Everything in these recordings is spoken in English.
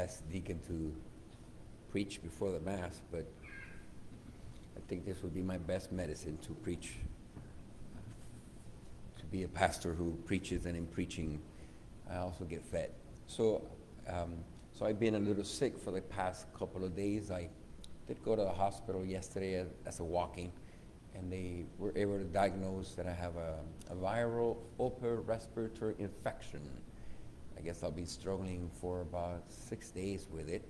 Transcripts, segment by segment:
asked Deacon to preach before the Mass, but I think this would be my best medicine to preach, to be a pastor who preaches, and in preaching, I also get fed. So I've been a little sick for the past couple of days. I did go to the hospital yesterday as a walk-in, and they were able to diagnose that I have a viral upper respiratory infection. I guess I'll be struggling for about 6 days with it.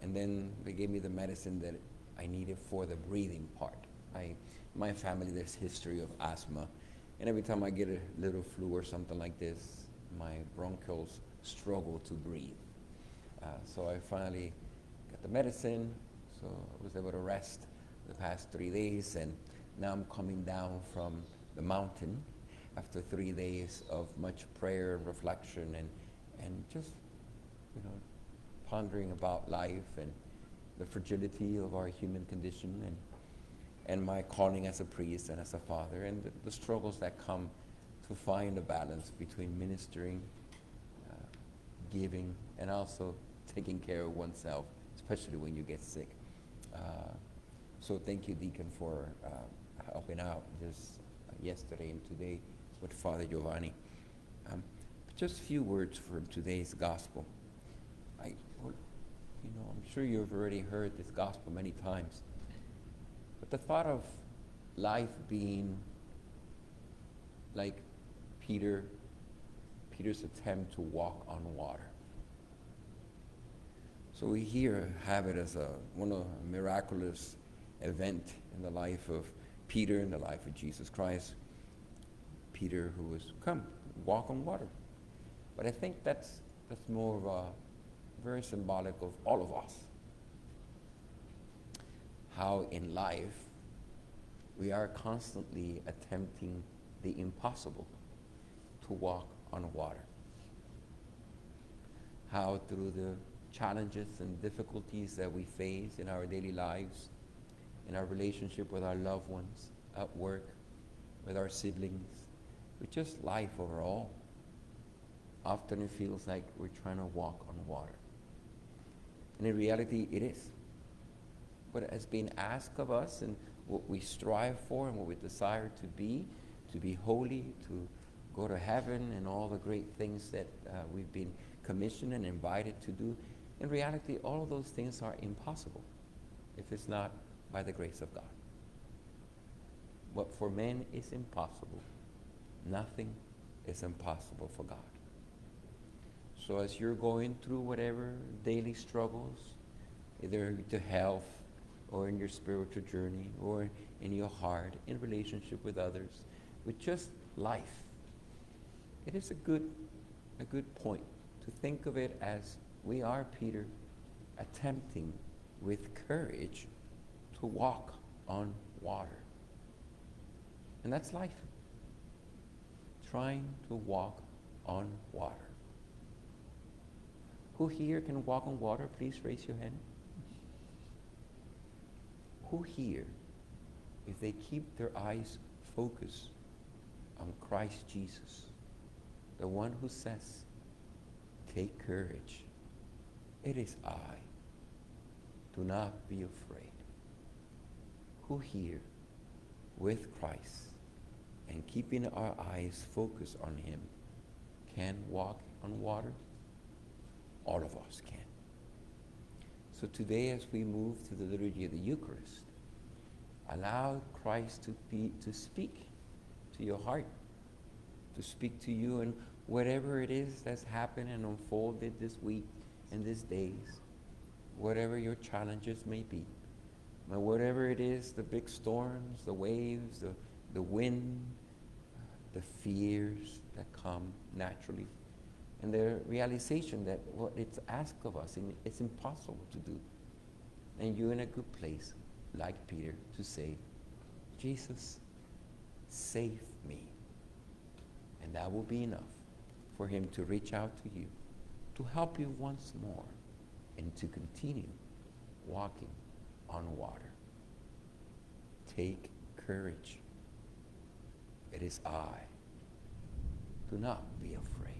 And then they gave me the medicine that I needed for the breathing part. My family, there's history of asthma, and every time I get a little flu or something like this, my bronchioles struggle to breathe. So I finally got the medicine, so I was able to rest the past 3 days, and now I'm coming down from the mountain after 3 days of much prayer and reflection and just, pondering about life and the fragility of our human condition and my calling as a priest and as a father, and the struggles that come to find a balance between ministering, giving, and also taking care of oneself, especially when you get sick. So thank you, Deacon, for helping out this yesterday and today with Father Giovanni. Just a few words from today's gospel. I'm sure you've already heard this gospel many times, but the thought of life being like Peter's attempt to walk on water. So we here have it as one of a miraculous event in the life of Peter, in the life of Jesus Christ. Peter, who was come walk on water. But I think that's more of a very symbolic of all of us. How in life we are constantly attempting the impossible, to walk on water. How through the challenges and difficulties that we face in our daily lives, in our relationship with our loved ones, at work, with our siblings, with just life overall, often it feels like we're trying to walk on water. And in reality, it is. What has been asked of us and what we strive for and what we desire to be holy, to go to heaven, and all the great things that we've been commissioned and invited to do, in reality, all of those things are impossible if it's not by the grace of God. What for men is impossible, nothing is impossible for God. So as you're going through whatever daily struggles, either to health or in your spiritual journey or in your heart, in relationship with others, with just life, it is a good point to think of it as we are Peter attempting with courage to walk on water. And that's life. Trying to walk on water. Who here can walk on water? Please raise your hand. Who here, if they keep their eyes focused on Christ Jesus, the one who says, take courage, it is I, do not be afraid. Who here, with Christ and keeping our eyes focused on him, can walk on water? All of us can. So today, as we move to the liturgy of the Eucharist, allow Christ to speak to your heart, to speak to you, and whatever it is that's happened and unfolded this week and these days, whatever your challenges may be, whatever it is, the big storms, the waves, the wind, the fears that come naturally, and the realization that what it's asked of us, it's impossible to do. And you're in a good place, like Peter, to say, Jesus, save me. And that will be enough for him to reach out to you, to help you once more, and to continue walking on water. Take courage. It is I. Do not be afraid.